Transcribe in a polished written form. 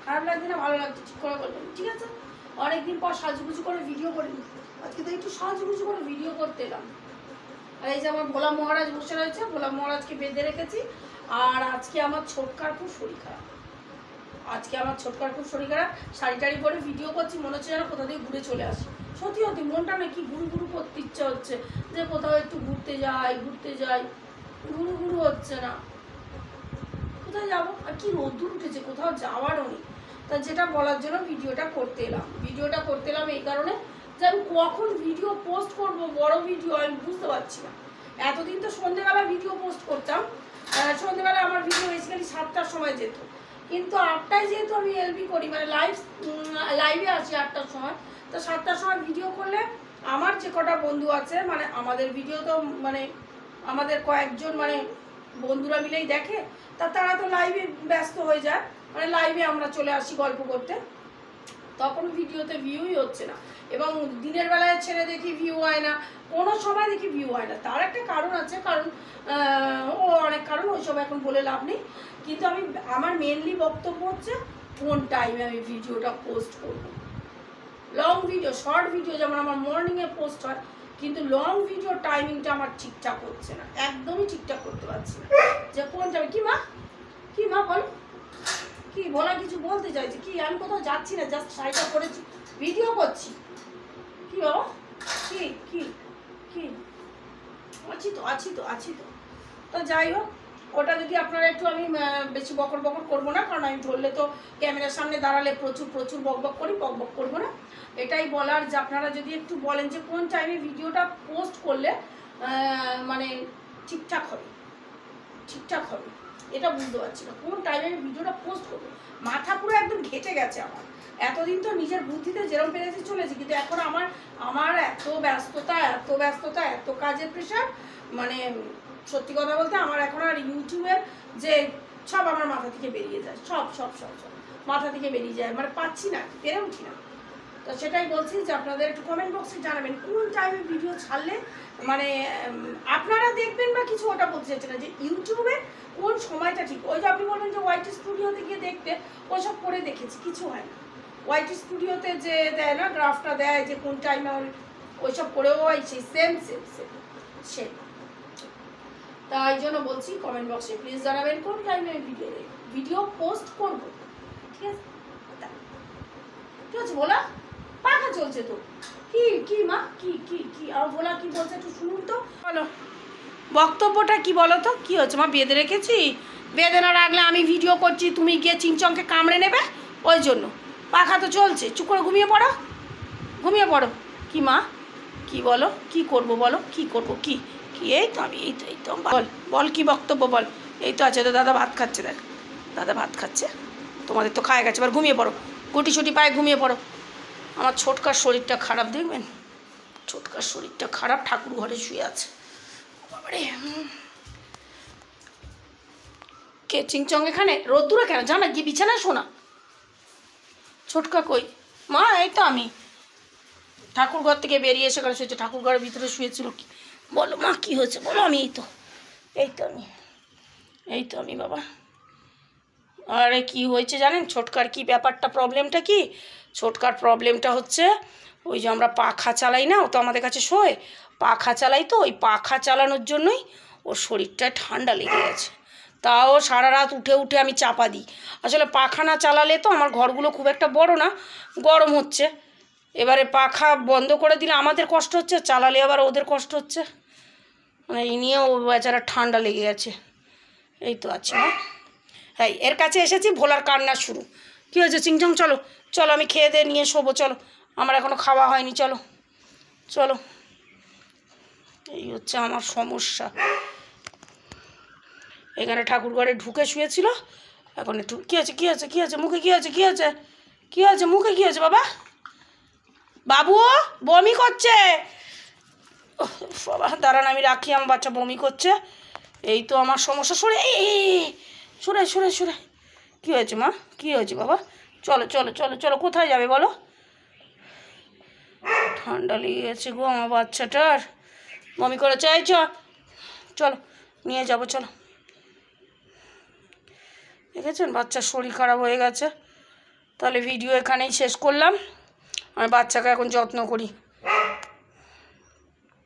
খারাপ লাগছে না ভালো লাগছে ঠিক করে বলবেন, ঠিক আছে? অনেকদিন পর সাজুগুজু করে ভিডিও করিনি, আজকে তো একটু সাজুগুজু করে ভিডিও করতে এলাম। আর এই যে আমার ভোলা মহারাজ বসে রয়েছে, ভোলা মহারাজকে বেঁধে রেখেছি। আর আজকে আমার ছোটকার খুব শরীর খারাপ, শরীর খারাপ। শাড়ি টাড়ি পরে ভিডিও করছি, মনে হচ্ছে যেন কোথা দিয়ে ঘুরে চলে আসি। সত্যি সত্যি মনটা না কি ঘুরু ঘুরু করতে ইচ্ছা হচ্ছে, যে কোথাও একটু ঘুরতে যাই, ঘুরু ঘুরু হচ্ছে না। কোথায় যাবো? আর কি রোদ্দুর উঠেছে, কোথাও যাওয়ারও নেই। তা যেটা বলার জন্য ভিডিওটা করতে এলাম এই কারণে যে আমি কখন ভিডিও পোস্ট করব, বড় ভিডিও আমি বুঝতে পারছি না। এতদিন তো সন্ধ্যেবেলা ভিডিও পোস্ট করতাম, সন্ধ্যেবেলা আমার ভিডিও বেসিক্যালি 7টার সময় যেত, কিন্তু 8টায় যেহেতু আমি এলবি করি, মানে লাইভে আসি 8টার সময়, তো 7টার সময় ভিডিও করলে আমার যে কটা বন্ধু আছে, মানে আমাদের ভিডিও তো মানে আমাদের কয়েকজন মানে বন্ধুরা মিলেই দেখে, তারা তো লাইভে ব্যস্ত হয়ে যায়, মানে লাইভে আমরা চলে আসি গল্প করতে, তখন ভিডিওতে ভিউই হচ্ছে না। এবং দিনের বেলায় ছেড়ে দেখি ভিউ হয় না, কোনো সময় দেখি ভিউ হয় না। তার একটা কারণ আছে, কারণ অনেক কারণ, ওইসব এখন বলে লাভ নেই। কিন্তু আমার মেনলি বক্তব্য হচ্ছে কোন টাইমে আমি ভিডিওটা পোস্ট করব। লং ভিডিও, শর্ট ভিডিও যেমন আমার মর্নিংয়ে পোস্ট হয়, কিন্তু লং ভিডিও টাইমিংটা আমার ঠিকঠাক হচ্ছে না, একদমই ঠিকঠাক করতে পারছি না। যে কোন টাইমে কি মা বল, কি বলা, কিছু বলতে চাইছি কি? আমি কোথাও যাচ্ছি না, জাস্ট শাড়িটা পরেছি, ভিডিও করছি। কি বাবা, কি কি কি আছি তো। তো যাই হোক, ওটা যদি আপনারা একটু, আমি বেশি বকর করবো না, কারণ আমি ধরলে তো ক্যামেরার সামনে দাঁড়ালে প্রচুর বকবক করবো না। এটাই বলার যে আপনারা যদি একটু বলেন যে কোন টাইমে ভিডিওটা পোস্ট করলে মানে ঠিকঠাক হবে, এটা বুঝতে পারছি না কোন টাইমে ভিডিওটা পোস্ট করবো। মাথা পুরো একদম ঘেটে গেছে আমার। এতদিন তো নিজের বুদ্ধিতে যেরকম পেরেছি চলেছি, কিন্তু এখন আমার এত ব্যস্ততা, এত কাজের প্রেশার, মানে সত্যি কথা বলতে আমার এখন আর ইউটিউবের যে সব আমার মাথা থেকে বেরিয়ে যায়, সব মাথা থেকে বেরিয়ে যায়, মানে পাচ্ছি না, পেরে উঠি না। তো সেটাই বলছি যে আপনাদের একটু কমেন্ট বক্সে জানাবেন কোন টাইমে ভিডিও ছাড়লে মানে আপনারা দেখবেন বা কিছু, ওটা বলতে চাইছে না যে ইউটিউবে কোন সময়টা ঠিক। ওই যে আপনি বলবেন যে ওয়াইটি স্টুডিওতে গিয়ে দেখতে, ওইসব করে দেখেছি, কিছু হয় না। ওয়াইটি স্টুডিওতে যে দেয় না, গ্রাফটা দেয় যে কোন টাইমে, ওইসব করেও হয় সেই সেম। তাই জন্য বলছি কমেন্ট বক্সে প্লিজ জানাবেন কোন টাইমে ভিডিও পোস্ট করবো, ঠিক আছে? বলা পাখা চলছে তো, কি মা, কি আর বলা কি বলছে একটু শুনুন তো, বলো বক্তব্যটা কি বলো তো। কি হচ্ছে মা? বেঁধে রেখেছি, বেঁধে না রাখলে আমি ভিডিও করছি, তুমি গিয়ে চিংচংকে কামড়ে নেবে, ওই জন্য পাখা তো চলছে, চুপ করে ঘুমিয়ে পড়ো। কি মা, কি বলো, কি করব বলো, কি করব, কি এই তো বল কি বক্তব্য বল। এই তো আছে তো, দাদা ভাত খাচ্ছে, দেখ দাদা ভাত খাচ্ছে, তোমাদের তো খায় গেছে, এবার ঘুমিয়ে পড়ো, গুটি সুটি পায়ে ঘুমিয়ে পড়ো। আমার ছোটকার শরীরটা খারাপ, দেখবেন ছোটকার শরীরটা খারাপ, ঠাকুর ঘরে শুয়ে আছে। বাবারে, কে চিংচং এখানে? রোদ্দুরে কেন? জানা গিয়ে বিছানায় শোনা। ছোটকা কই? মা এই তো আমি ঠাকুর ঘর থেকে বেরিয়ে এসে গেলে শুয়েছে, ঠাকুর ঘরের ভিতরে শুয়েছিল। কি বলো মা, কি হয়েছে বলো। আমি এই তো আমি বাবা। আরে কি হয়েছে জানেন ছোটকার? কি ব্যাপারটা, প্রবলেমটা কি? ছোটকার প্রবলেমটা হচ্ছে ওই যে আমরা পাখা চালাই না, ও তো আমাদের কাছে শোয়, পাখা চালাই, তো ওই পাখা চালানোর জন্যই ওর শরীরটা ঠান্ডা লেগে গেছে। তাও সারা রাত উঠে আমি চাপা দিই। আসলে পাখা না চালালে তো আমার ঘরগুলো খুব একটা বড় না, গরম হচ্ছে, এবারে পাখা বন্ধ করে দিলে আমাদের কষ্ট হচ্ছে, চালালে আবার ওদের কষ্ট হচ্ছে, মানে এই নিয়ে ও বেচারা ঠান্ডা লেগে গেছে। এই তো আছে না, হ্যাঁ এর কাছে এসেছি, ভোলার কান্না শুরু। কী হয়েছে চিংচং? চলো আমি খেয়ে দিয়ে নিয়ে শোবো, চলো, আমার এখনও খাওয়া হয়নি, চলো। এই হচ্ছে আমার সমস্যা। এখানে ঠাকুর ঘরে ঢুকে শুয়েছিল, এখন একটু কী আছে মুখে, কি আছে মুখে, কি আছে বাবু বমি করছে। বাবা দাঁড়ান, আমি রাখি, আমার বাচ্চা বমি করছে। এই তো আমার সমস্যা। সরে। কী হয়েছে মা, কী হয়েছে বাবা? চলো, কোথায় যাবে বলো? ঠান্ডা লেগে গেছে গো আমার বাচ্চাটার, বমি করেছে। এই চলো নিয়ে যাবো, চলো। দেখেছেন বাচ্চার শরীর খারাপ হয়ে গেছে, তাহলে ভিডিও এখানেই শেষ করলাম। আমি বাচ্চাকে এখন যত্ন করি।